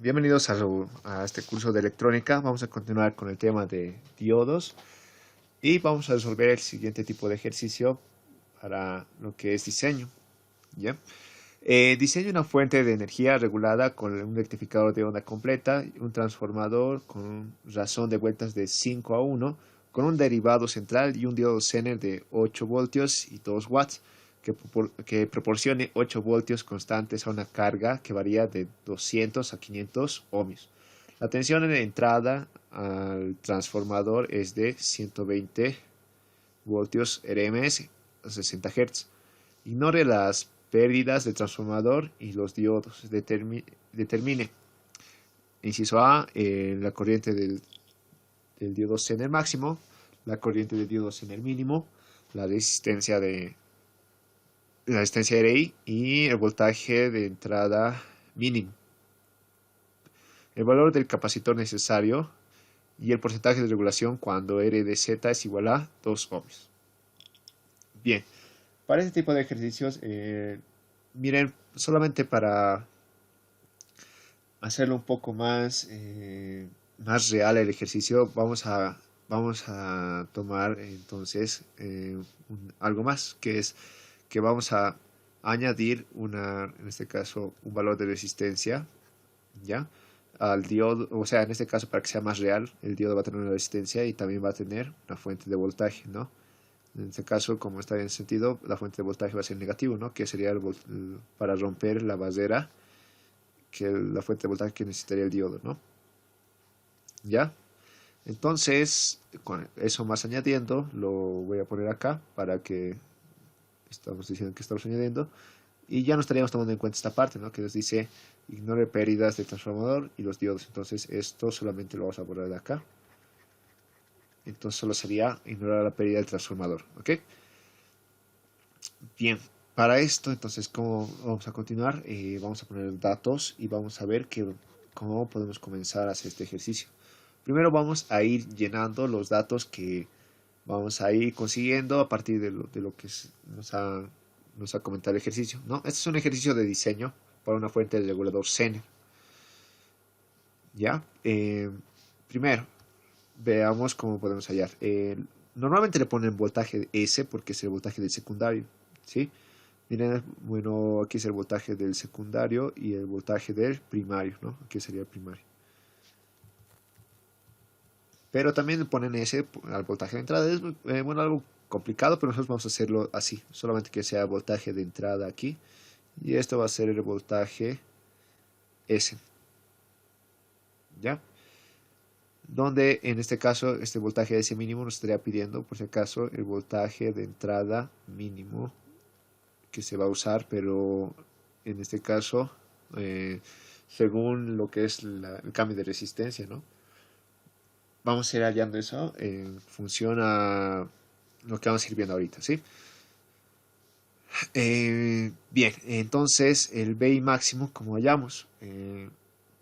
Bienvenidos a este curso de electrónica. Vamos a continuar con el tema de diodos y vamos a resolver el siguiente tipo de ejercicio para lo que es diseño. ¿Ya? Diseño una fuente de energía regulada con un rectificador de onda completa, un transformador con razón de vueltas de 5 a 1, con un derivado central y un diodo Zener de 8 voltios y 2 watts que proporcione 8 voltios constantes a una carga que varía de 200 a 500 ohmios. La tensión en la entrada al transformador es de 120 voltios RMS a 60 Hz. Ignore las pérdidas del transformador y los diodos. Determine, inciso A, la corriente del diodo Zener máximo, la corriente del diodo Zener mínimo, la resistencia RI y el voltaje de entrada mínimo. El valor del capacitor necesario y el porcentaje de regulación cuando R de Z es igual a 2 ohms. Bien, para este tipo de ejercicios, miren, solamente para hacerlo un poco más real el ejercicio, vamos a tomar entonces algo más, que es que vamos a añadir en este caso, un valor de resistencia, ¿ya? Al diodo, o sea, en este caso, para que sea más real, el diodo va a tener una resistencia y también va a tener una fuente de voltaje, ¿no? En este caso, como está bien sentido, la fuente de voltaje va a ser negativo, ¿no? Que sería para romper la barrera, que la fuente de voltaje que necesitaría el diodo, ¿no? ¿Ya? Entonces, con eso más añadiendo, lo voy a poner acá para que estamos diciendo que estamos añadiendo. Y ya no estaríamos tomando en cuenta esta parte, ¿no? Que nos dice ignore pérdidas del transformador y los diodos. Entonces esto solamente lo vamos a borrar de acá. Entonces solo sería ignorar la pérdida del transformador, ¿ok? Bien, para esto, entonces, ¿cómo vamos a continuar? Vamos a poner datos y vamos a ver cómo podemos comenzar a hacer este ejercicio. Primero vamos a ir llenando los datos que vamos a ir consiguiendo a partir de lo que nos ha comentado el ejercicio, ¿no? Este es un ejercicio de diseño para una fuente de regulador Zener. ¿Ya? Primero, veamos cómo podemos hallar. Normalmente le ponen voltaje S porque es el voltaje del secundario, ¿sí? Miren, bueno, aquí es el voltaje del secundario y el voltaje del primario, ¿no? Aquí sería el primario. Pero también le ponen S al voltaje de entrada. Es, bueno, algo complicado, pero nosotros vamos a hacerlo así. Solamente que sea voltaje de entrada aquí. Y esto va a ser el voltaje S. ¿Ya? Donde en este caso este voltaje S mínimo nos estaría pidiendo, por si acaso, el voltaje de entrada mínimo que se va a usar, pero en este caso, según lo que es el cambio de resistencia, ¿no? Vamos a ir hallando eso en función a lo que vamos a ir viendo ahorita, ¿sí? Bien, entonces el BI máximo, como hallamos,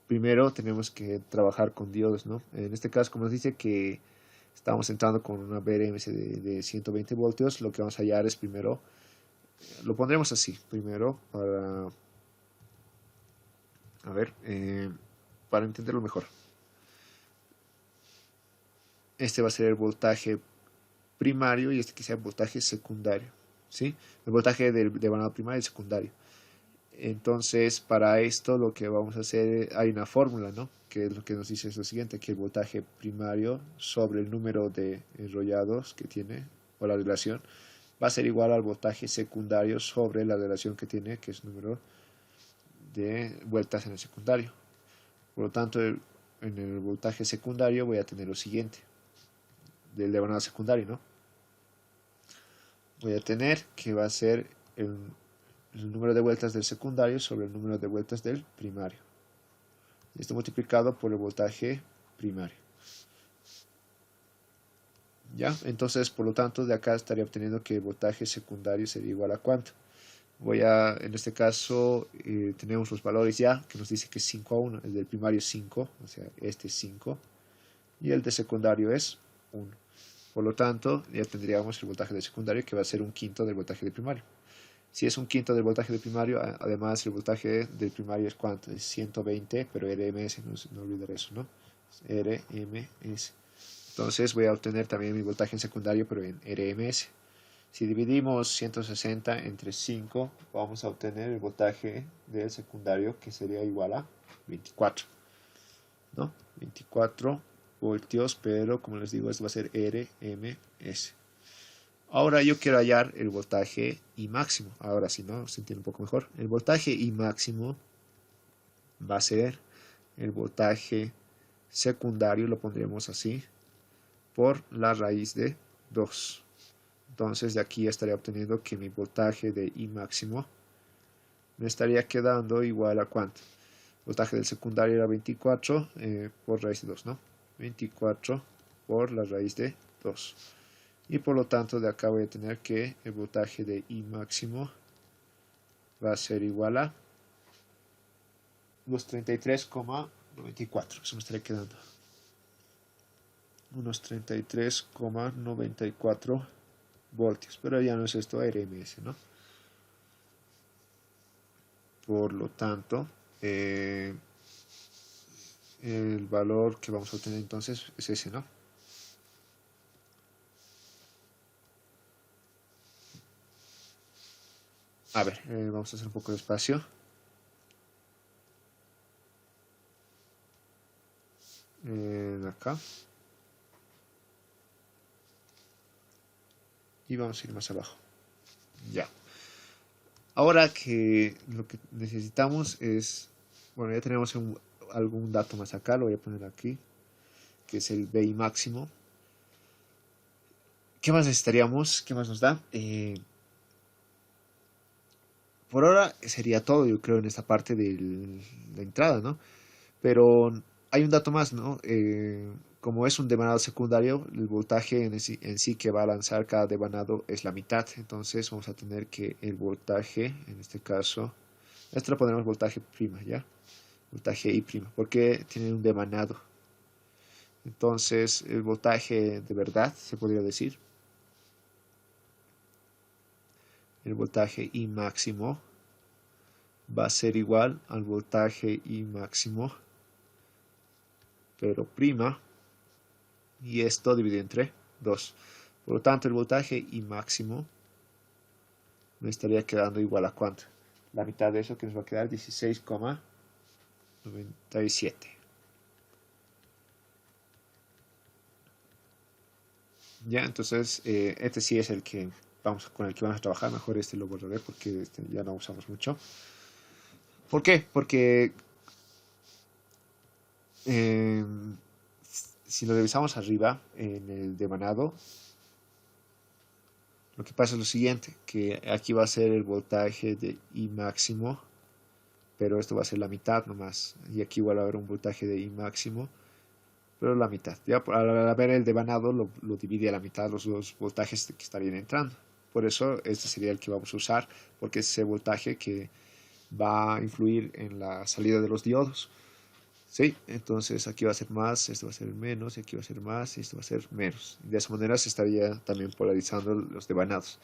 primero tenemos que trabajar con diodos, ¿no? En este caso, como nos dice que estamos entrando con una BRMS de 120 voltios, lo que vamos a hallar es primero, lo pondremos así, primero para entenderlo mejor. Este va a ser el voltaje primario y este que sea el voltaje secundario, ¿sí? El voltaje de vanado primario y secundario. Entonces, para esto lo que vamos a hacer, hay una fórmula, ¿no? Que es lo que nos dice es lo siguiente, que el voltaje primario sobre el número de enrollados que tiene, o la relación, va a ser igual al voltaje secundario sobre la relación que tiene, que es el número de vueltas en el secundario. Por lo tanto, en el voltaje secundario voy a tener lo siguiente, del de vanado secundario, ¿no? Voy a tener que va a ser el número de vueltas del secundario sobre el número de vueltas del primario. Esto multiplicado por el voltaje primario. ¿Ya? Entonces, por lo tanto, de acá estaría obteniendo que el voltaje secundario sería igual a ¿cuánto? En este caso, tenemos los valores ya, que nos dice que es 5 a 1. El del primario es 5, o sea, este es 5. Y el de secundario es 1. Por lo tanto, ya tendríamos el voltaje de secundario que va a ser un quinto del voltaje de primario. Si es un quinto del voltaje del primario, además el voltaje del primario es ¿cuánto? Es 120, pero RMS, no olvidar eso, ¿no? RMS. Entonces voy a obtener también mi voltaje en secundario, pero en RMS. Si dividimos 160 entre 5, vamos a obtener el voltaje del secundario, que sería igual a 24, ¿no? 24 voltios, pero como les digo, esto va a ser RMS. Ahora yo quiero hallar el voltaje I máximo. Ahora sí, ¿no? Se entiende un poco mejor. El voltaje I máximo va a ser el voltaje secundario, lo pondremos así, por la raíz de 2. Entonces de aquí estaría obteniendo que mi voltaje de I máximo me estaría quedando igual a ¿cuánto? El voltaje del secundario era 24 por raíz de 2, ¿no? 24 por la raíz de 2. Y por lo tanto de acá voy a tener que el voltaje de I máximo va a ser igual a unos 33,94. Eso me estaría quedando. Unos 33,94 voltios. Pero ya no es esto RMS, ¿no? Por lo tanto, el valor que vamos a obtener entonces es ese, ¿no? A ver, vamos a hacer un poco de espacio. Acá. Y vamos a ir más abajo. Ya. Ahora que lo que necesitamos es, bueno, ya tenemos algún dato más acá, lo voy a poner aquí, que es el BI máximo. ¿Qué más necesitaríamos? ¿Qué más nos da? Por ahora sería todo, yo creo, en esta parte de la entrada, ¿no? Pero hay un dato más, ¿no? Como es un devanado secundario, el voltaje en sí que va a lanzar cada devanado es la mitad. Entonces vamos a tener que el voltaje, en este caso, esto lo ponemos voltaje prima, ¿ya? Voltaje I prima, porque tiene un devanado. Entonces el voltaje de verdad, se podría decir, el voltaje I máximo va a ser igual al voltaje I máximo, pero prima, y esto dividido entre 2. Por lo tanto, el voltaje I máximo me estaría quedando igual a ¿cuánto? La mitad de eso, que nos va a quedar 16,97. Ya, entonces, este sí es el que con el que vamos a trabajar. Mejor este lo borraré porque este ya no usamos mucho. ¿Por qué? Porque si lo revisamos arriba en el devanado, lo que pasa es lo siguiente, que aquí va a ser el voltaje de I máximo, pero esto va a ser la mitad nomás, y aquí igual va a haber un voltaje de I máximo, pero la mitad. Ya al ver el devanado lo divide a la mitad los dos voltajes que estarían entrando. Por eso este sería el que vamos a usar, porque es ese voltaje que va a influir en la salida de los diodos. ¿Sí? Entonces aquí va a ser más, esto va a ser menos, y aquí va a ser más, y esto va a ser menos. De esa manera se estaría también polarizando los devanados.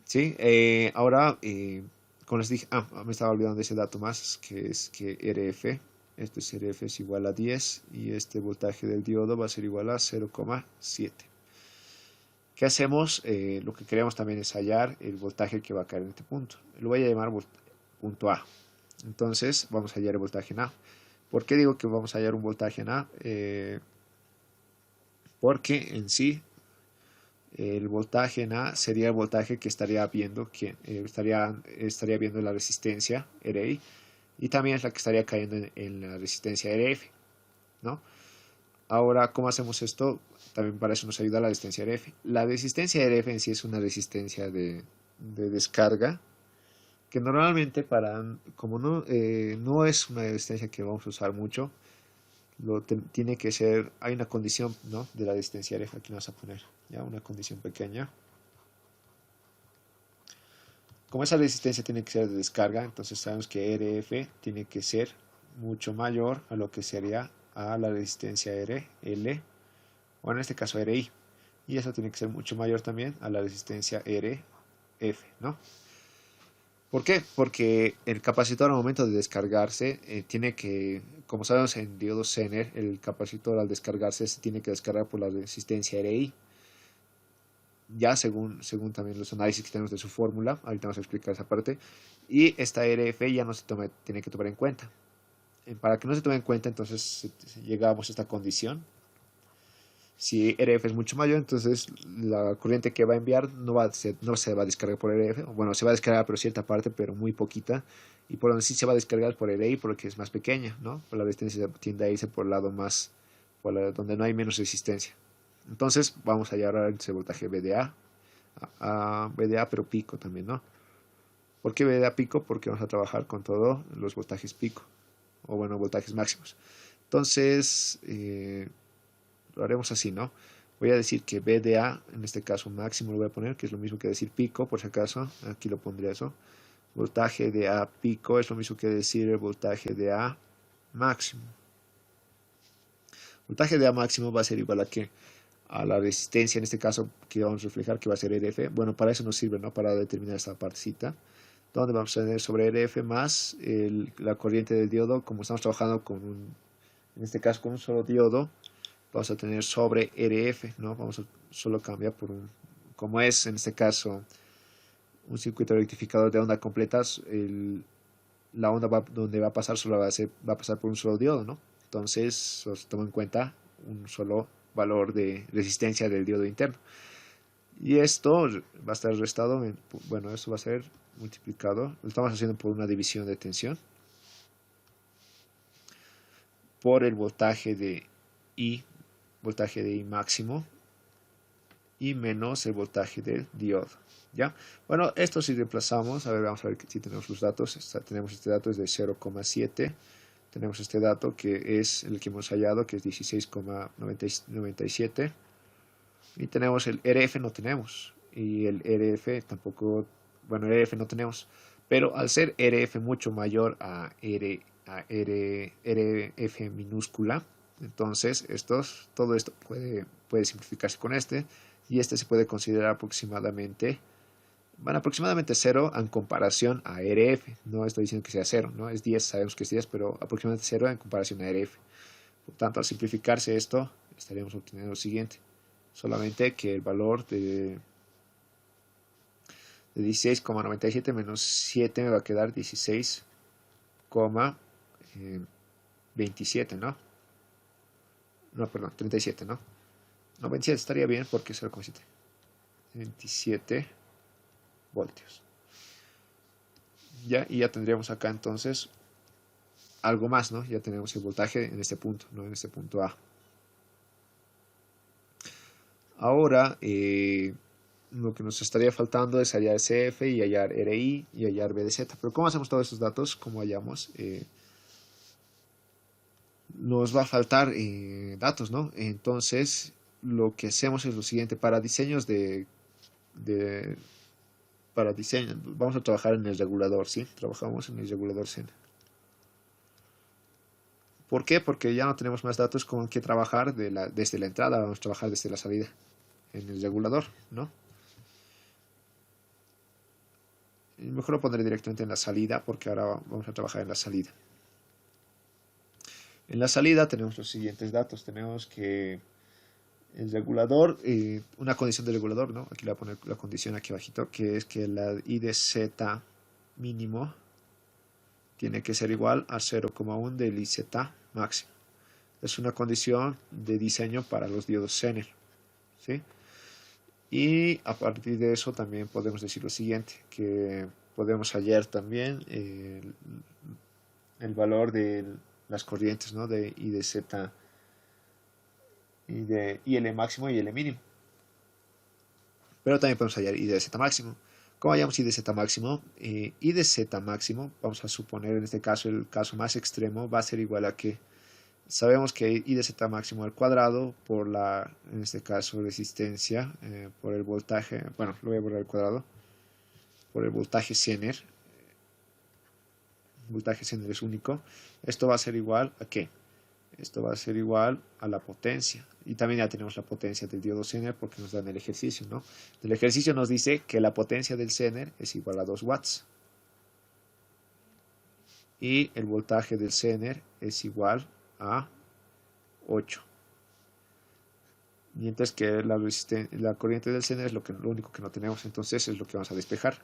¿Sí? Ahora, como les dije, me estaba olvidando de ese dato más, que es que RF, esto es RF es igual a 10, y este voltaje del diodo va a ser igual a 0,7. ¿Qué hacemos? Lo que queremos también es hallar el voltaje que va a caer en este punto. Lo voy a llamar punto A. Entonces, vamos a hallar el voltaje en A. ¿Por qué digo que vamos a hallar un voltaje en A? Porque en sí el voltaje en A sería el voltaje que estaría viendo, estaría viendo la resistencia RI, y también es la que estaría cayendo en la resistencia RF, ¿no? Ahora, ¿cómo hacemos esto? También para eso nos ayuda la resistencia RF. La resistencia RF en sí es una resistencia de descarga, que normalmente como no es una resistencia que vamos a usar mucho, tiene que ser, hay una condición, ¿no?, de la resistencia RF, aquí vamos a poner ya una condición pequeña. Como esa resistencia tiene que ser de descarga, entonces sabemos que RF tiene que ser mucho mayor a lo que sería a la resistencia RL, o en este caso RI, y eso tiene que ser mucho mayor también a la resistencia RF, ¿no? ¿Por qué? Porque el capacitor al momento de descargarse tiene que, como sabemos en diodos Zener, el capacitor al descargarse se tiene que descargar por la resistencia RI. Ya según también los análisis que tenemos de su fórmula, ahorita vamos a explicar esa parte, y esta RF ya no se tiene que tomar en cuenta. Para que no se tome en cuenta, entonces llegamos a esta condición. Si RF es mucho mayor, entonces la corriente que va a enviar no se va a descargar por RF. Bueno, se va a descargar por cierta parte, pero muy poquita. Y por donde sí se va a descargar por RI, porque es más pequeña, ¿no? Por la resistencia tiende a irse por el lado más, donde no hay menos resistencia. Entonces vamos a llevar ese voltaje VDA a VDA, pero pico también, ¿no? ¿Por qué VDA pico? Porque vamos a trabajar con todos los voltajes pico, o bueno, voltajes máximos. Entonces, lo haremos así, ¿no? Voy a decir que VDA, en este caso máximo lo voy a poner, que es lo mismo que decir pico, por si acaso, aquí lo pondría eso. Voltaje de A pico es lo mismo que decir el voltaje de A máximo. Voltaje de A máximo va a ser igual a ¿qué? A la resistencia, en este caso, que vamos a reflejar, que va a ser RF. Bueno, para eso nos sirve, ¿no? Para determinar esta partecita, donde vamos a tener sobre RF más la corriente del diodo, como estamos trabajando en este caso con un solo diodo, vamos a tener sobre RF, ¿no? Vamos a solo cambiar por como es en este caso un circuito rectificador de onda completas, la onda donde va a pasar solo va a pasar por un solo diodo, ¿no? Entonces, se toma en cuenta un solo valor de resistencia del diodo interno. Y esto va a estar restado, bueno, esto va a ser multiplicado, lo estamos haciendo por una división de tensión, por el voltaje de I máximo, y menos el voltaje del diodo. ¿Ya? Bueno, esto si reemplazamos, a ver, vamos a ver si tenemos los datos. Tenemos este dato, es de 0,7. Tenemos este dato que es el que hemos hallado, que es 16,97. Y tenemos el RF, no tenemos. Y el RF tampoco, bueno, el RF no tenemos. Pero al ser RF mucho mayor a RF minúscula, entonces todo esto puede simplificarse con este. Y este se puede considerar aproximadamente 0 en comparación a RF. No estoy diciendo que sea 0, ¿no? Es 10, sabemos que es 10, pero aproximadamente 0 en comparación a RF. Por tanto, al simplificarse esto, estaríamos obteniendo lo siguiente. Solamente que el valor de 16,97 menos 7 me va a quedar 16,27, ¿no? No, perdón, 37, ¿no? No, 27 estaría bien porque es 0,7. 27 voltios. ¿Ya? Y ya tendríamos acá entonces algo más, ¿no? Ya tenemos el voltaje en este punto, ¿no? En este punto A. Ahora, lo que nos estaría faltando es hallar CF y hallar RI y hallar BDZ. Pero ¿cómo hacemos todos estos datos? ¿Cómo hallamos? Nos va a faltar datos, ¿no? Entonces, lo que hacemos es lo siguiente. Para diseños para diseño, vamos a trabajar en el regulador, ¿sí? Trabajamos en el regulador Zener. ¿Por qué? Porque ya no tenemos más datos con que trabajar desde la entrada, vamos a trabajar desde la salida en el regulador, ¿no? Y mejor lo pondré directamente en la salida porque ahora vamos a trabajar en la salida. En la salida tenemos los siguientes datos. Tenemos que el regulador, una condición del regulador, ¿no? Aquí le voy a poner la condición aquí abajito, que es que la I de Z mínimo tiene que ser igual a 0,1 del IZ máximo. Es una condición de diseño para los diodos Zener, ¿sí? Y a partir de eso también podemos decir lo siguiente, que podemos hallar también el valor de las corrientes, ¿no? De I de Z y de IL máximo y IL mínimo. Pero también podemos hallar I de Z máximo. ¿Cómo hallamos I de Z máximo? I de Z máximo, vamos a suponer en este caso, el caso más extremo, va a ser igual a que sabemos que I de Z máximo al cuadrado por en este caso, resistencia, por el voltaje, bueno, lo voy a borrar al cuadrado, por el voltaje Zener. El voltaje Zener es único. Esto va a ser igual a ¿qué? Esto va a ser igual a la potencia. Y también ya tenemos la potencia del diodo Zener porque nos dan el ejercicio, ¿no? El ejercicio nos dice que la potencia del Zener es igual a 2 watts. y el voltaje del Zener es igual a 8. Mientras que la corriente del Zener es lo único que no tenemos, entonces es lo que vamos a despejar.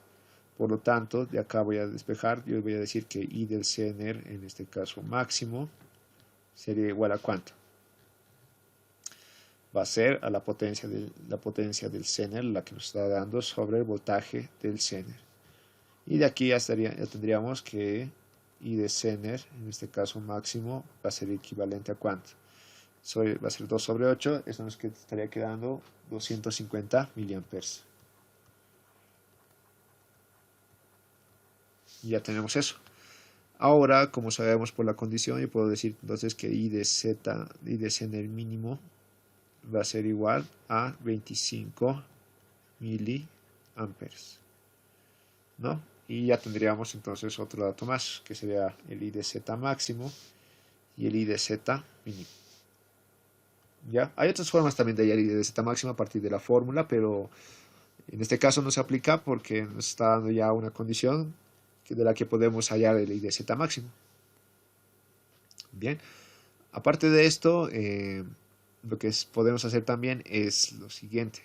Por lo tanto, de acá voy a despejar, yo voy a decir que I del Zener, en este caso máximo, sería igual a ¿cuánto? Va a ser a la potencia del Zener, la que nos está dando sobre el voltaje del Zener. Y de aquí ya tendríamos que I de Zener, en este caso máximo, va a ser equivalente a ¿cuánto? Va a ser 2 sobre 8, eso nos estaría quedando 250 miliamperes. Y ya tenemos eso. Ahora, como sabemos por la condición, yo puedo decir entonces que I de Zener mínimo va a ser igual a 25 miliamperes, ¿no? Y ya tendríamos entonces otro dato más, que sería el I de Z máximo y el I de Z mínimo. ¿Ya? Hay otras formas también de hallar I de Z máximo a partir de la fórmula, pero en este caso no se aplica porque nos está dando ya una condición de la que podemos hallar el I de Z máximo. Bien, aparte de esto, lo que podemos hacer también es lo siguiente.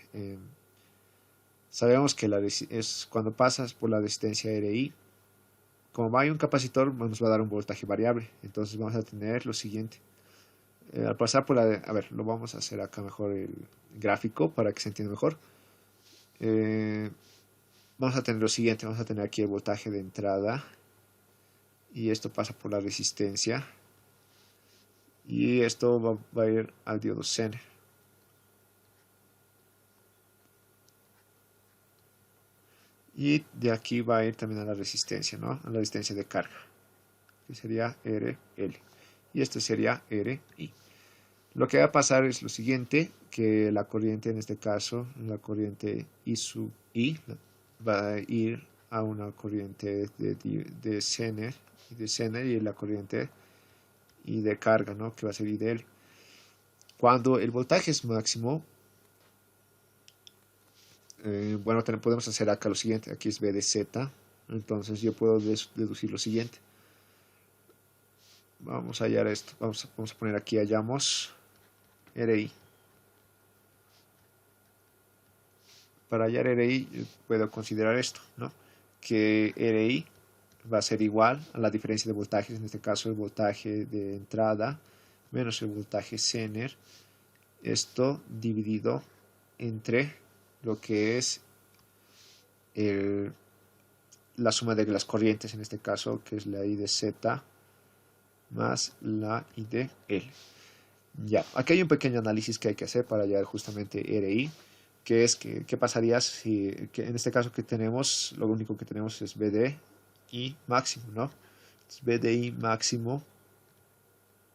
Sabemos que es cuando pasas por la resistencia RI, como hay un capacitor, nos va a dar un voltaje variable. Entonces vamos a tener lo siguiente. Al pasar por a ver, lo vamos a hacer acá mejor el gráfico para que se entienda mejor. Vamos a tener lo siguiente. Vamos a tener aquí el voltaje de entrada. Y esto pasa por la resistencia. Y esto va a ir al diodo Zener. Y de aquí va a ir también a la resistencia, ¿no? A la resistencia de carga, que sería RL. Y esto sería RI. Lo que va a pasar es lo siguiente, que la corriente, en este caso, la corriente I sub I, va a ir a una corriente de Zener y la corriente I de carga, ¿no? Que va a ser I de L. Cuando el voltaje es máximo, bueno, podemos hacer acá lo siguiente. Aquí es B de Z. Entonces yo puedo deducir lo siguiente. Vamos a hallar esto. Vamos a poner aquí, hallamos RI. Para hallar RI puedo considerar esto, ¿no? Que RI va a ser igual a la diferencia de voltajes. En este caso el voltaje de entrada menos el voltaje Zener. Esto dividido entre lo que es la suma de las corrientes, en este caso, que es la I de Z más la I de L. Ya, aquí hay un pequeño análisis que hay que hacer para hallar justamente RI, que es qué pasaría si, en este caso que tenemos, lo único que tenemos es BDI máximo, ¿no? Entonces, BDI máximo,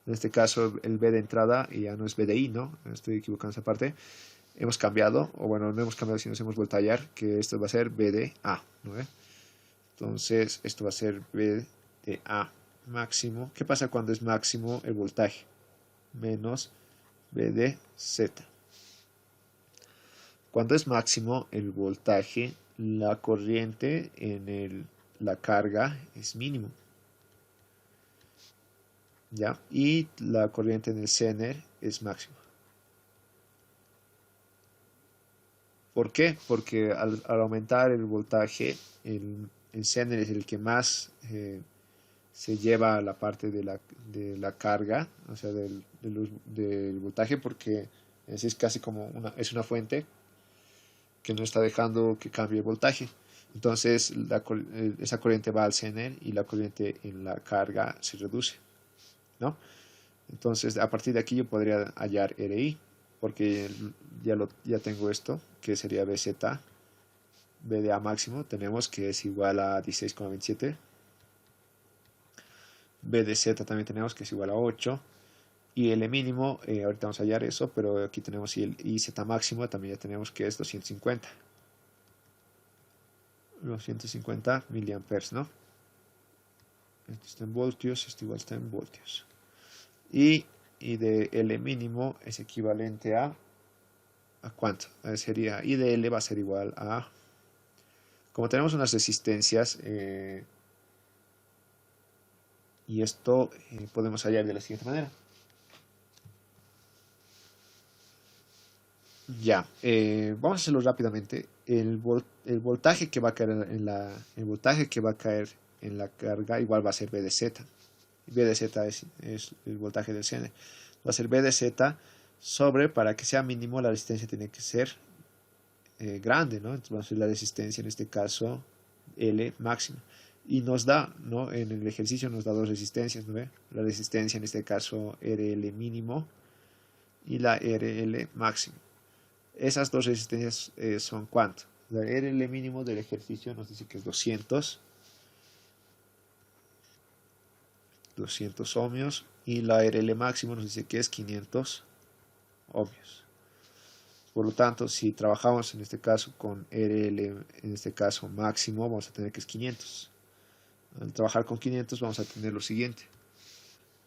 en este caso el B de entrada ya no es BDI, ¿no? Estoy equivocando esa parte. Hemos cambiado, o bueno, no hemos cambiado, sino nos hemos vuelto a hallar, que esto va a ser BDA, ¿no? Entonces, esto va a ser BDA máximo. ¿Qué pasa cuando es máximo el voltaje? Menos BDZ. Cuando es máximo el voltaje, la corriente en la carga es mínimo. ¿Ya? Y la corriente en el Zener es máximo. ¿Por qué? Porque al aumentar el voltaje, el Zener es el que más se lleva a la parte de la carga, o sea, del voltaje, porque es casi como es una fuente que no está dejando que cambie el voltaje. Entonces, esa corriente va al Zener y la corriente en la carga se reduce, ¿no? Entonces, a partir de aquí yo podría hallar RI, porque ya tengo esto, que sería BZ, BDA máximo, tenemos que es igual a 16,27. BDZ también tenemos que es igual a 8. Y L mínimo, ahorita vamos a hallar eso, pero aquí tenemos el IZ máximo, también ya tenemos que es 250. 250 miliamperes, ¿no? Esto está en voltios, esto igual está en voltios. Y de L mínimo es equivalente a ¿cuánto? Sería I de L va a ser igual a, como tenemos unas resistencias, Y esto podemos hallar de la siguiente manera. Ya, vamos a hacerlo rápidamente. El voltaje que va a caer el voltaje que va a caer en la carga igual va a ser B de Z. B de Z es el voltaje del CN. Va a ser B de Z sobre, para que sea mínimo, la resistencia tiene que ser grande, ¿no? Entonces va a ser la resistencia, en este caso, L máxima. Y nos da, ¿no? En el ejercicio nos da dos resistencias, ¿no ve? La resistencia, en este caso, RL mínimo y la RL máximo. Esas dos resistencias son ¿cuánto? La RL mínimo del ejercicio nos dice que es 200 ohmios y la RL máximo nos dice que es 500 ohmios. Por lo tanto, si trabajamos en este caso con RL, en este caso máximo, vamos a tener que es 500. Al trabajar con 500 vamos a tener lo siguiente,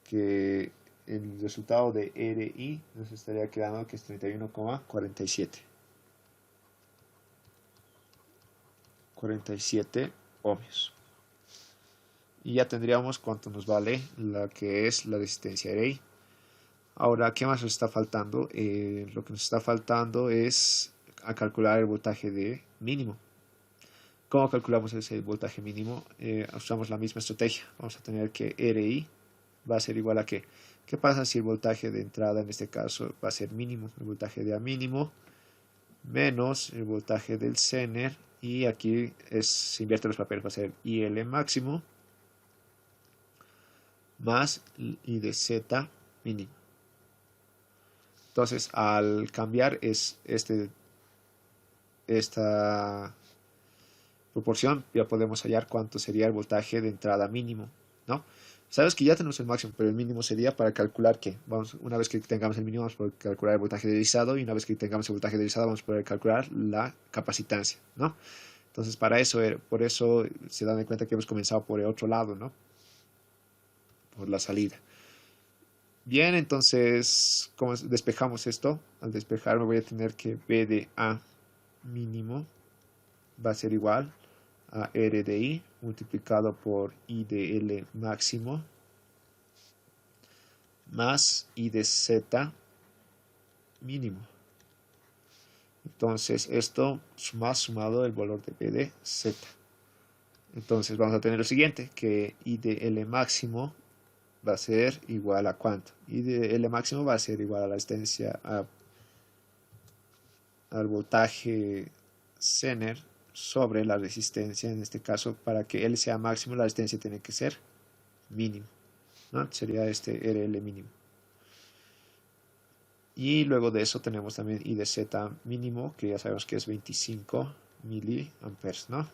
que el resultado de RI nos estaría quedando que es 47 ohmios. Y ya tendríamos cuánto nos vale la que es la resistencia RI. Ahora, ¿qué más nos está faltando? Lo que nos está faltando es a calcular el voltaje de mínimo. ¿Cómo calculamos ese voltaje mínimo? Usamos la misma estrategia. Vamos a tener que RI va a ser igual a ¿qué? ¿Qué pasa si el voltaje de entrada en este caso va a ser mínimo? El voltaje de A mínimo menos el voltaje del Zener, y aquí se invierte los papeles, va a ser IL máximo más I de Z mínimo. Entonces, al cambiar esta proporción, ya podemos hallar cuánto sería el voltaje de entrada mínimo, ¿no? Sabes que ya tenemos el máximo, pero el mínimo sería para calcular que, una vez que tengamos el mínimo, vamos a poder calcular el voltaje de deslizado, y una vez que tengamos el voltaje de deslizado, vamos a poder calcular la capacitancia, ¿no? Entonces, por eso se dan cuenta que hemos comenzado por el otro lado, ¿no? Por la salida. Bien, entonces, ¿cómo despejamos esto? Al despejar me voy a tener que B de A mínimo va a ser igual a R de I multiplicado por I de L máximo más I de Z mínimo. Entonces esto más sumado el valor de B de Z. Entonces vamos a tener lo siguiente, que I de L máximo va a ser igual a ¿cuánto? I de L máximo va a ser igual a la resistencia al voltaje Zener sobre la resistencia. En este caso, para que L sea máximo, la resistencia tiene que ser mínimo, ¿no? Sería este RL mínimo. Y luego de eso tenemos también I de Z mínimo, que ya sabemos que es 25 miliamperes, ¿no?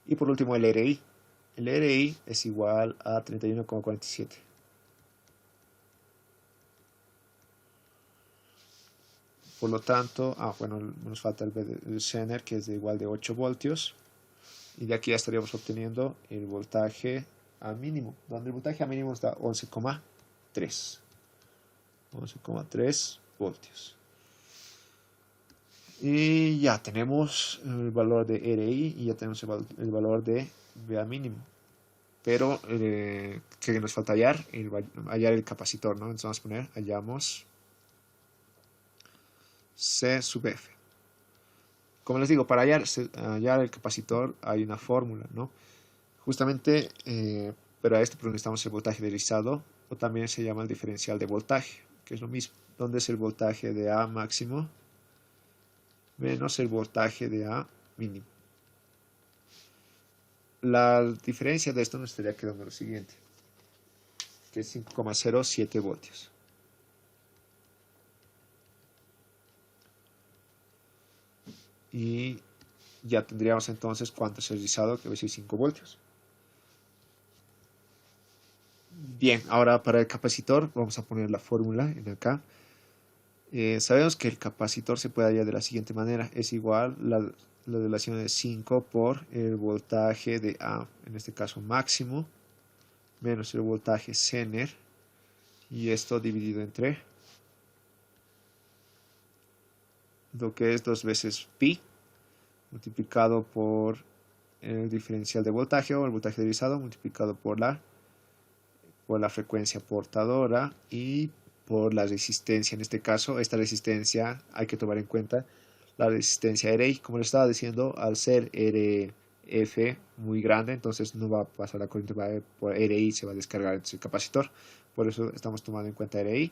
Y por último el RI. El RI es igual a 31,47. Por lo tanto, bueno, nos falta el Zener, que es de igual de 8 voltios. Y de aquí ya estaríamos obteniendo el voltaje A mínimo, donde el voltaje A mínimo está 11,3. 11,3 voltios. Y ya tenemos el valor de RI y ya tenemos el valor de VA mínimo. Pero, ¿qué nos falta hallar? Hallar el capacitor, ¿no? Entonces vamos a poner, hallamos C sub F. Como les digo, para hallar el capacitor hay una fórmula, ¿no? Justamente, pero a pero necesitamos el voltaje deslizado, o también se llama el diferencial de voltaje, que es lo mismo. ¿Dónde es el voltaje de A máximo? Menos el voltaje de A mínimo. La diferencia de esto nos estaría quedando lo siguiente, que es 5,07 voltios. Y ya tendríamos entonces cuánto es el deslizado, que va a ser 5 voltios. Bien, ahora para el capacitor vamos a poner la fórmula en acá. Sabemos que el capacitor se puede hallar de la siguiente manera. Es igual la relación de 5 por el voltaje de A, en este caso máximo, menos el voltaje Zener, y esto dividido entre lo que es 2 veces pi multiplicado por el diferencial de voltaje o el voltaje derivado multiplicado por la frecuencia portadora y por la resistencia. En este caso, esta resistencia hay que tomar en cuenta la resistencia RI. Como les estaba diciendo, al ser RF muy grande, entonces no va a pasar la corriente por RI, se va a descargar entonces el capacitor. Por eso estamos tomando en cuenta RI.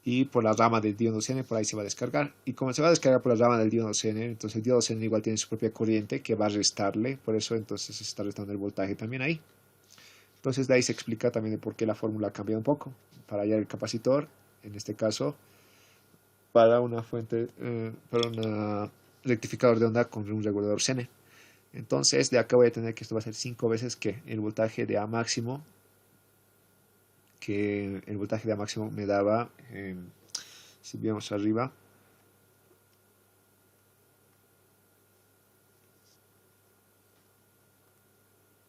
Y por la rama del diodo Zener, por ahí se va a descargar. Y como se va a descargar por la rama del diodo Zener, entonces el diodo Zener igual tiene su propia corriente que va a restarle. Por eso entonces se está restando el voltaje también ahí. Entonces de ahí se explica también de por qué la fórmula cambia un poco. Para hallar el capacitor, en este caso, para una para un rectificador de onda con un regulador Zener. Entonces de acá voy a tener que esto va a ser 5 veces que el voltaje de A máximo, que el voltaje de A máximo me daba, si vemos arriba,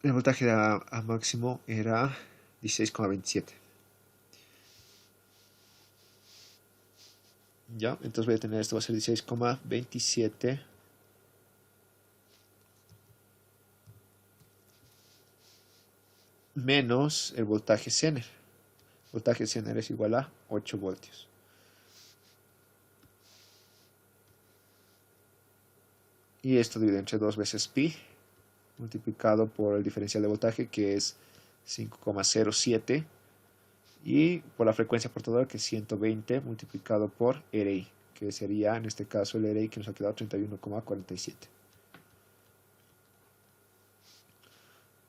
el voltaje de A máximo era 16,27. Ya, entonces voy a tener esto, va a ser 16,27 menos el voltaje Zener. El voltaje Zener es igual a 8 voltios. Y esto divide entre 2 veces pi multiplicado por el diferencial de voltaje, que es 5,07, y por la frecuencia portadora, que es 120 multiplicado por RI, que sería en este caso el RI que nos ha quedado 31,47.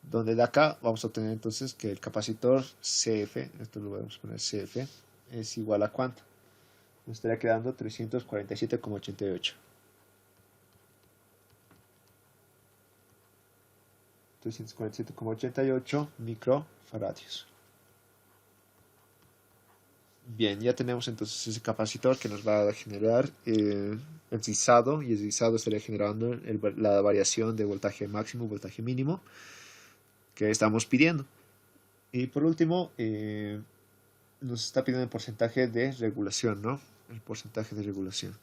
Donde de acá vamos a obtener entonces que el capacitor CF, esto lo vamos a poner CF, es igual a ¿cuánto? Nos estaría quedando 347,88. 347,88 microfaradios. Bien, ya tenemos entonces ese capacitor que nos va a generar el rizado, y el rizado estaría generando la variación de voltaje máximo, voltaje mínimo que estamos pidiendo. Y por último, nos está pidiendo el porcentaje de regulación, ¿no? El porcentaje de regulación.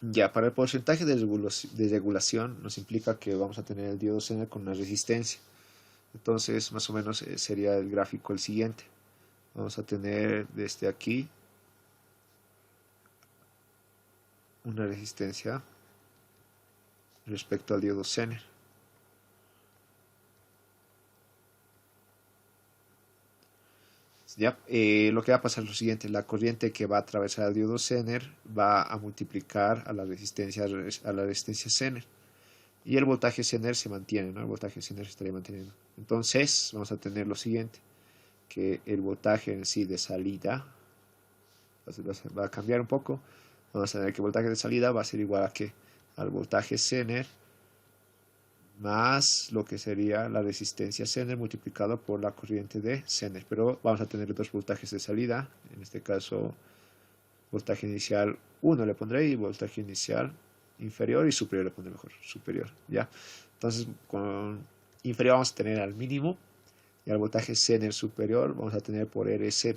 Ya, para el porcentaje de regulación nos implica que vamos a tener el diodo Zener con una resistencia. Entonces, más o menos sería el gráfico el siguiente. Vamos a tener desde aquí una resistencia respecto al diodo Zener. Ya, lo que va a pasar es lo siguiente: la corriente que va a atravesar el diodo Zener va a multiplicar a la resistencia Zener, y el voltaje Zener se mantiene, ¿no? El voltaje Zener se estaría manteniendo. Entonces vamos a tener lo siguiente, que el voltaje en sí de salida va a cambiar un poco. Vamos a tener que el voltaje de salida va a ser igual a ¿qué? Al voltaje Zener más lo que sería la resistencia Zener multiplicado por la corriente de Zener. Pero vamos a tener dos voltajes de salida. En este caso, voltaje inicial 1 le pondré, y voltaje inicial inferior, y superior le pondré mejor, superior. ¿Ya? Entonces, con inferior vamos a tener al mínimo, y al voltaje Zener superior vamos a tener por RZ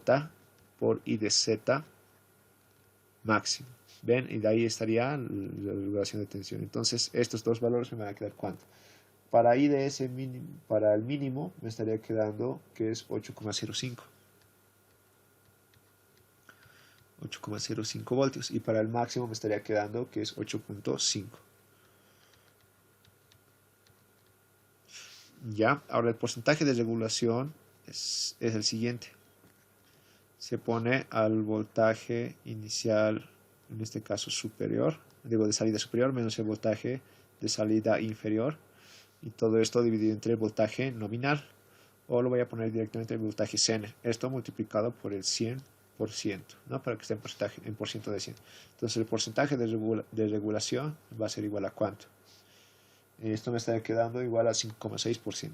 por I de Z máximo. ¿Ven? Y de ahí estaría la regulación de tensión. Entonces, estos dos valores me van a quedar ¿cuánto? Para IDS mínimo, para el mínimo me estaría quedando que es 8,05. 8,05 voltios. Y para el máximo me estaría quedando que es 8,5. Ya, ahora el porcentaje de regulación es el siguiente. Se pone al voltaje inicial, en este caso superior, digo de salida superior, menos el voltaje de salida inferior. Y todo esto dividido entre el voltaje nominal, o lo voy a poner directamente el voltaje Zener. Esto multiplicado por el 100%, ¿no? Para que esté en por ciento de 100. Entonces el porcentaje de regulación va a ser igual a ¿cuánto? Esto me está quedando igual a 5,6%.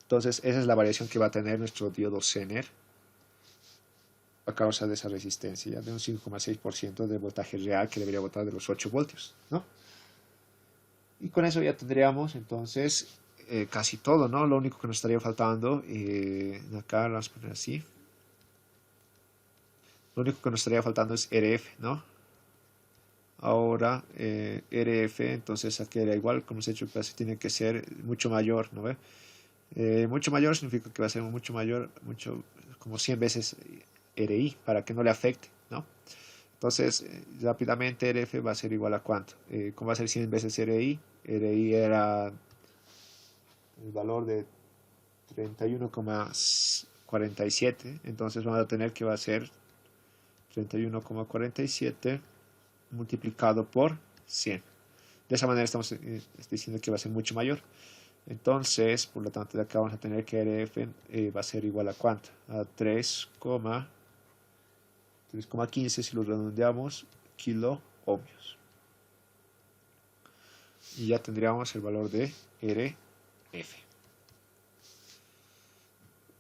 Entonces esa es la variación que va a tener nuestro diodo Zener a causa de esa resistencia, ya de un 5,6% de voltaje real que debería botar de los 8 voltios, ¿no? Y con eso ya tendríamos entonces casi todo, ¿no? Lo único que nos estaría faltando, acá lo vamos a poner así. Lo único que nos estaría faltando es RF, ¿no? Ahora RF, entonces aquí era igual, como se ha hecho, pues tiene que ser mucho mayor, ¿no ve? Mucho mayor significa que va a ser mucho mayor, como 100 veces RI, para que no le afecte, ¿no? Entonces, rápidamente RF va a ser igual a cuánto. ¿Cómo va a ser 100 veces RI? RI era el valor de 31,47, entonces vamos a tener que va a ser 31,47 multiplicado por 100. De esa manera estamos diciendo que va a ser mucho mayor. Entonces, por lo tanto, de acá vamos a tener que RF va a ser igual a cuánto? A 3,15 si lo redondeamos, kilo ohmios. Y ya tendríamos el valor de RF.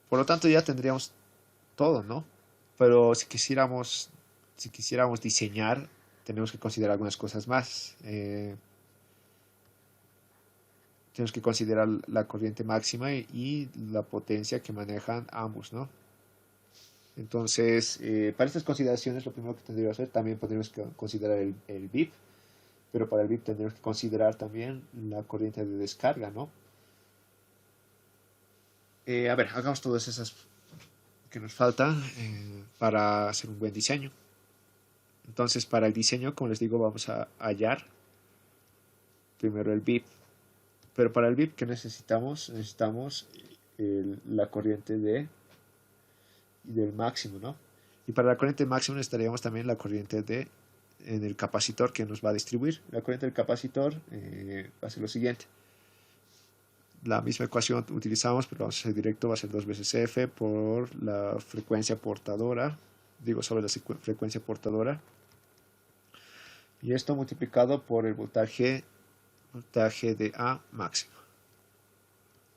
Por lo tanto, ya tendríamos todo, ¿no? Pero si quisiéramos diseñar, tenemos que considerar algunas cosas más. Tenemos que considerar la corriente máxima y la potencia que manejan ambos, ¿no? Entonces, para estas consideraciones, lo primero que tendríamos que hacer, también podríamos considerar el BIP, pero para el BIP tendríamos que considerar también la corriente de descarga, ¿no? A ver, hagamos todas esas que nos faltan para hacer un buen diseño. Entonces, para el diseño, como les digo, vamos a hallar primero el BIP. Pero para el BIP, ¿qué necesitamos? Necesitamos la corriente del máximo, ¿no? Y para la corriente máxima necesitaríamos también la corriente en el capacitor que nos va a distribuir. La corriente del capacitor va a ser lo siguiente. La misma ecuación utilizamos, pero vamos a hacer directo, va a ser 2 veces F por la frecuencia portadora, sobre la frecuencia portadora. Y esto multiplicado por el voltaje de A máximo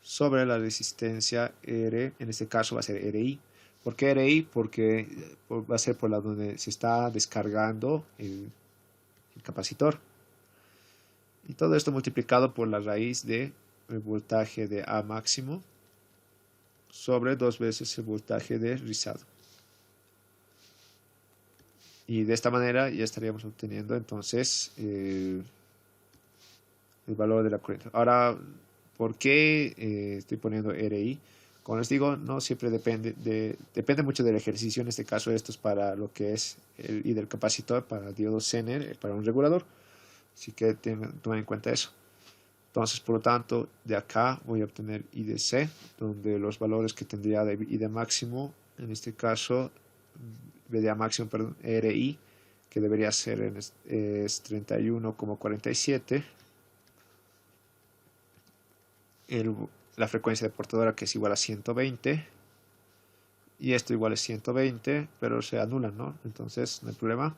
sobre la resistencia R, en este caso va a ser RI. ¿Por qué RI? Porque va a ser por la donde se está descargando el capacitor. Y todo esto multiplicado por la raíz del voltaje de A máximo sobre 2 veces el voltaje de rizado. Y de esta manera ya estaríamos obteniendo entonces el valor de la corriente. Ahora, ¿por qué estoy poniendo RI? Como les digo, no siempre depende mucho del ejercicio. En este caso, esto es para lo que es el I del capacitor, para el diodo Zener, para un regulador. Así que tomen en cuenta eso. Entonces, por lo tanto, de acá voy a obtener I de C, donde los valores que tendría de I de máximo, en este caso, de A máximo, perdón, RI, que debería ser es 31,47. La frecuencia de portadora, que es igual a 120, y esto igual es 120, pero se anulan, ¿no? Entonces no hay problema.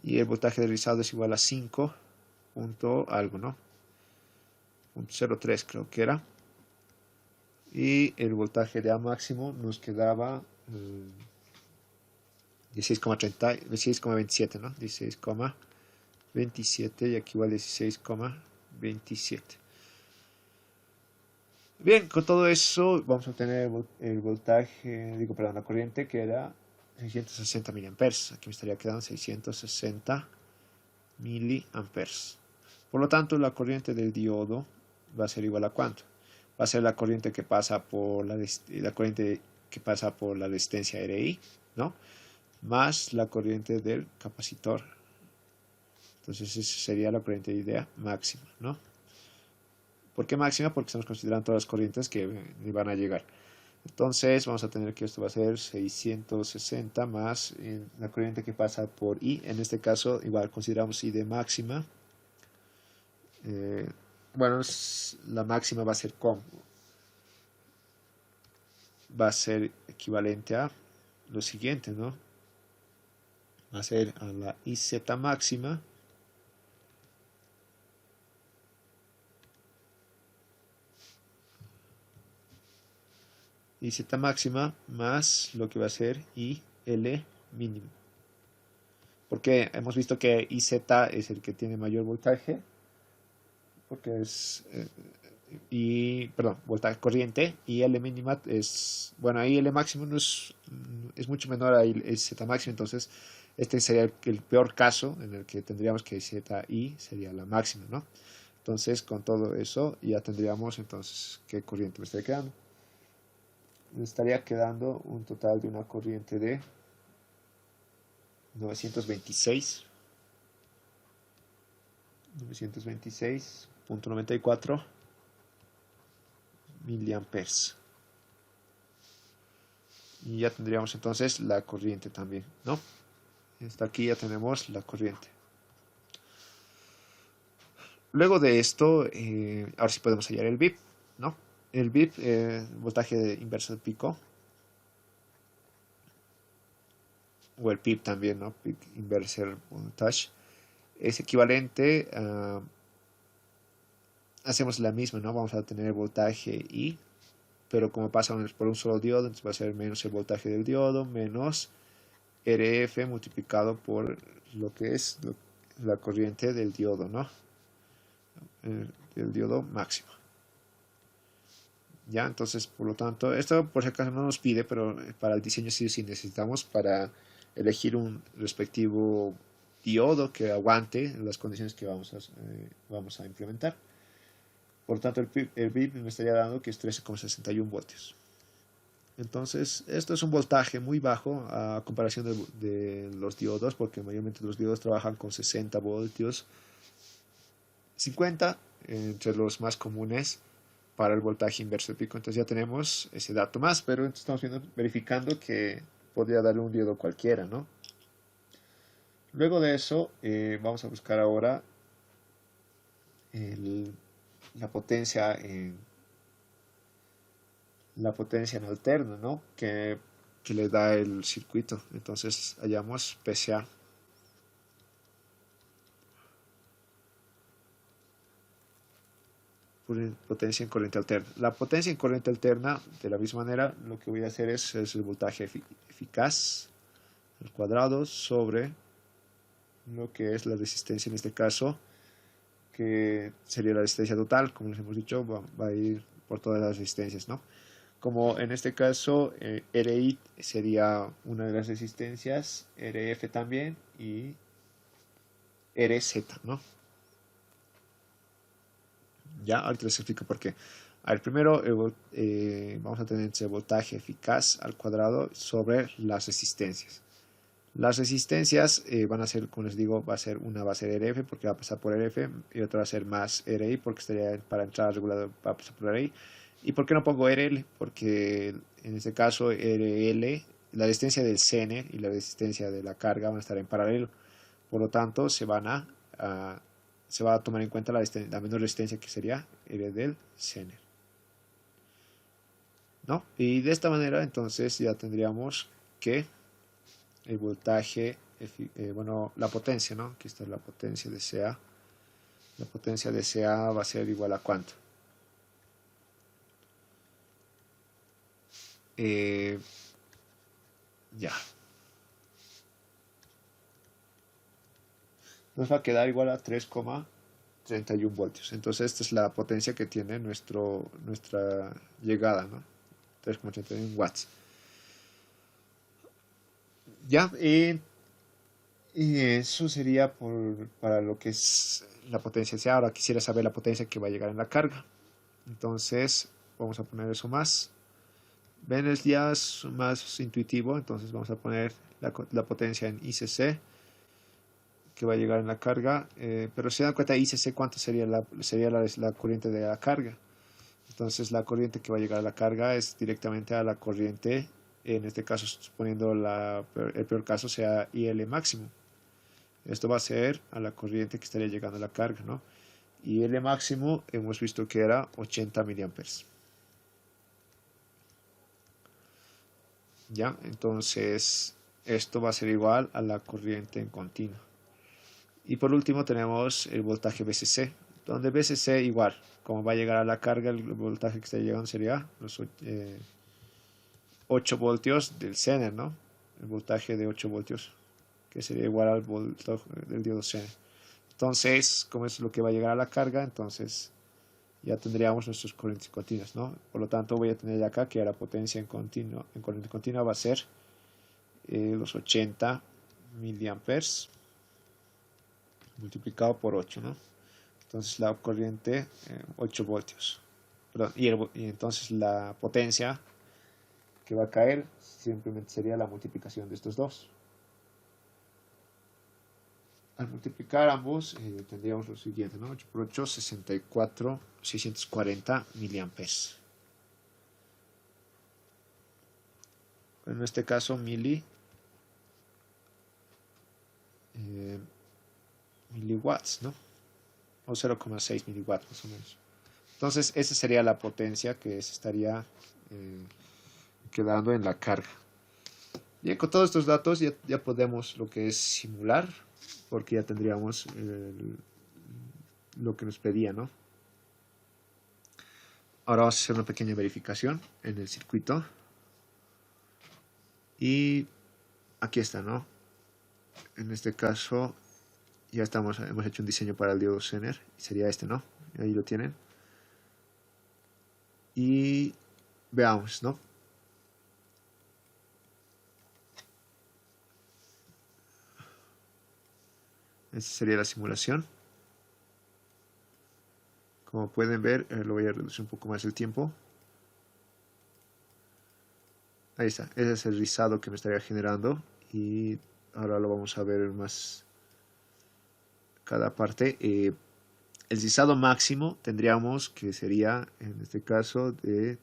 Y el voltaje de rizado es igual a 5 punto algo, ¿no? 0.03 creo que era. Y el voltaje de A máximo nos quedaba 16,27, ¿no? 16,27 y aquí igual 16,27. Bien, con todo eso vamos a obtener el voltaje, la corriente que era 660 miliamperes. Aquí me estaría quedando 660 miliamperes. Por lo tanto, la corriente del diodo va a ser igual a ¿cuánto? Va a ser la corriente que pasa por la resistencia RI, ¿no? Más la corriente del capacitor. Entonces, esa sería la corriente de idea máxima, ¿no? ¿Por qué máxima? Porque estamos considerando todas las corrientes que van a llegar. Entonces vamos a tener que esto va a ser 660 más la corriente que pasa por I. En este caso igual consideramos I de máxima. Bueno, la máxima va a ser ¿cómo? Va a ser equivalente a lo siguiente, ¿no? Va a ser a la IZ máxima y Z máxima más lo que va a ser IL mínimo. Porque hemos visto que IZ es el que tiene mayor voltaje, porque es perdón, voltaje corriente, y L mínima es, bueno, ahí L máximo no es mucho menor a Z máximo, entonces este sería el peor caso en el que tendríamos que ZI sería la máxima, ¿no? Entonces con todo eso ya tendríamos entonces qué corriente me estaría quedando. Me estaría quedando un total de una corriente de 926.94 miliamperes. Y ya tendríamos entonces la corriente también, ¿no? Hasta aquí ya tenemos la corriente. Luego de esto, ahora sí podemos hallar el VIP, ¿no? El VIP, voltaje inverso de pico, o el PIB también, ¿no? Peak Inverser Voltage, es equivalente a, hacemos la misma, ¿no? Vamos a tener voltaje I, pero como pasa por un solo diodo, entonces va a ser menos el voltaje del diodo, menos RF multiplicado por lo que es la corriente del diodo, ¿no? Del diodo máximo. Ya, entonces, por lo tanto, esto por si acaso no nos pide, pero para el diseño sí necesitamos para elegir un respectivo diodo que aguante las condiciones que vamos a implementar. Por lo tanto, el BIP me estaría dando que es 13,61 voltios. Entonces, esto es un voltaje muy bajo a comparación de los diodos, porque mayormente los diodos trabajan con 60 voltios, 50 entre los más comunes para el voltaje inverso de pico. Entonces ya tenemos ese dato más, pero estamos verificando que podría darle un diodo cualquiera, ¿no? Luego de eso, vamos a buscar ahora la potencia en alterno, ¿no? Que le da el circuito. Entonces hallamos PCA. Potencia en corriente alterna. La potencia en corriente alterna, de la misma manera, lo que voy a hacer es el voltaje eficaz al cuadrado sobre lo que es la resistencia en este caso, que sería la resistencia total, como les hemos dicho, va a ir por todas las resistencias, ¿no? Como en este caso, RI sería una de las resistencias, RF también y RZ, ¿no? Ya, ahorita les explico por qué. A ver, primero vamos a tener ese voltaje eficaz al cuadrado sobre las resistencias. Las resistencias van a ser, como les digo, una va a ser RF porque va a pasar por RF y otra va a ser más RI porque estaría para entrar al regulador va a pasar por RI. ¿Y por qué no pongo RL? Porque en este caso RL, la resistencia del Zener y la resistencia de la carga van a estar en paralelo. Por lo tanto, se va a tomar en cuenta la menor resistencia que sería R del Zener, ¿no? Y de esta manera entonces ya tendríamos que el voltaje, bueno, la potencia, ¿no? Aquí está la potencia de CA. La potencia de CA va a ser igual a ¿cuánto? Ya. Nos va a quedar igual a 3,31 voltios. Entonces esta es la potencia que tiene nuestra llegada, ¿no? 3,31 watts. Ya, y eso sería para lo que es la potencia C. Ahora quisiera saber la potencia que va a llegar en la carga. Entonces vamos a poner eso más. Ven, es ya más intuitivo. Entonces vamos a poner la potencia en ICC que va a llegar en la carga. Pero si dan cuenta ICC, ¿cuánto sería la corriente de la carga? Entonces la corriente que va a llegar a la carga es directamente a la corriente. En este caso, suponiendo el peor caso sea IL máximo. Esto va a ser a la corriente que estaría llegando a la carga, ¿no? Y IL máximo hemos visto que era 80 miliamperes. ¿Ya? Entonces, esto va a ser igual a la corriente en continua. Y por último tenemos el voltaje VCC, donde VCC igual, como va a llegar a la carga, el voltaje que está llegando sería los 8 voltios del Zener, ¿no? El voltaje de 8 voltios, que sería igual al voltaje del diodo Zener. Entonces, como es lo que va a llegar a la carga, entonces ya tendríamos nuestras corrientes continuas, ¿no? Por lo tanto, voy a tener acá que la potencia en corriente continua va a ser los 80 miliamperes multiplicado por 8, ¿no? Entonces la corriente 8 voltios. Perdón, y entonces la potencia que va a caer simplemente sería la multiplicación de estos dos. Al multiplicar ambos tendríamos lo siguiente, ¿no? 8 por 8, 64, 640 miliamperes. En este caso miliwatts, ¿no? O 0,6 miliwatts más o menos. Entonces esa sería la potencia que se estaría quedando en la carga. Bien, con todos estos datos ya podemos lo que es simular, porque ya tendríamos lo que nos pedía, ¿no? Ahora vamos a hacer una pequeña verificación en el circuito. Y aquí está, ¿no? En este caso ya hemos hecho un diseño para el diodo Zener, y sería este, ¿no? Ahí lo tienen. Y veamos, ¿no? Esta sería la simulación. Como pueden ver, lo voy a reducir un poco más el tiempo. Ahí está, ese es el rizado que me estaría generando. Y ahora lo vamos a ver más cada parte. El rizado máximo tendríamos que sería, en este caso, de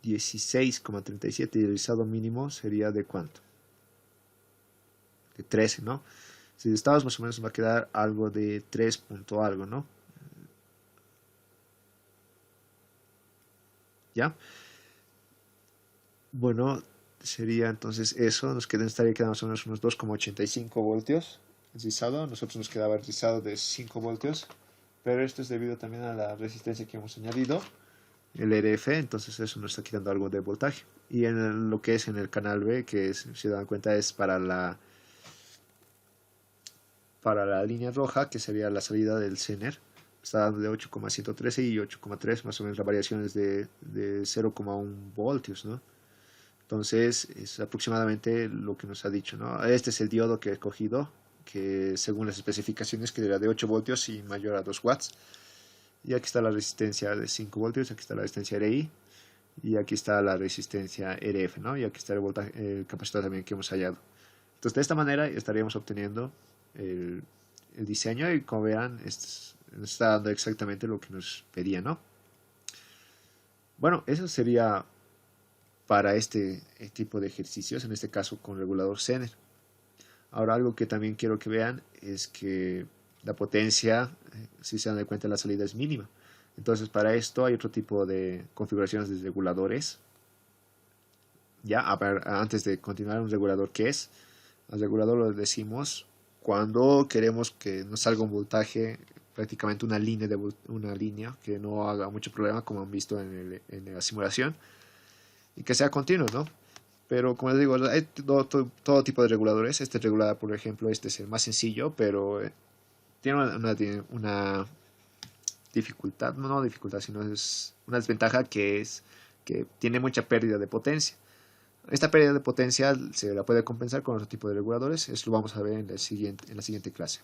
16,37, y el rizado mínimo sería de ¿cuánto? De 13, ¿no? Si el estados más o menos va a quedar algo de 3 punto algo, ¿no? ¿Ya? Bueno, sería entonces eso, estaría quedando más o menos unos 2,85 voltios el rizado. Nosotros nos quedaba el rizado de 5 voltios, pero esto es debido también a la resistencia que hemos añadido, el RF, entonces eso nos está quitando algo de voltaje. Y en lo que es en el canal B, que si se dan cuenta es para la línea roja, que sería la salida del Zener, está dando de 8,113 y 8,3, más o menos la variación es de 0,1 voltios, ¿no? Entonces es aproximadamente lo que nos ha dicho, ¿no? Este es el diodo que he escogido, que según las especificaciones que era de 8 voltios y mayor a 2 watts. Y aquí está la resistencia de 5 voltios, aquí está la resistencia RI, y aquí está la resistencia RF, ¿no? Y aquí está el capacitor también que hemos hallado. Entonces de esta manera estaríamos obteniendo el diseño, y como vean nos está dando exactamente lo que nos pedía, ¿no? Bueno, eso sería para este tipo de ejercicios, en este caso con regulador Zener. Ahora algo que también quiero que vean es que la potencia, si se dan de cuenta, la salida es mínima. Entonces para esto hay otro tipo de configuraciones de reguladores. Ya, antes de continuar, un regulador, ¿qué es? Al regulador lo decimos cuando queremos que nos salga un voltaje, prácticamente una línea que no haga mucho problema, como han visto en la simulación, y que sea continuo, ¿no? Pero como les digo, hay todo tipo de reguladores. Este regulador, por ejemplo, este es el más sencillo, pero tiene una dificultad, no dificultad, sino es una desventaja, que es que tiene mucha pérdida de potencia. Esta pérdida de potencia se la puede compensar con otro tipo de reguladores. Eso lo vamos a ver en la siguiente clase.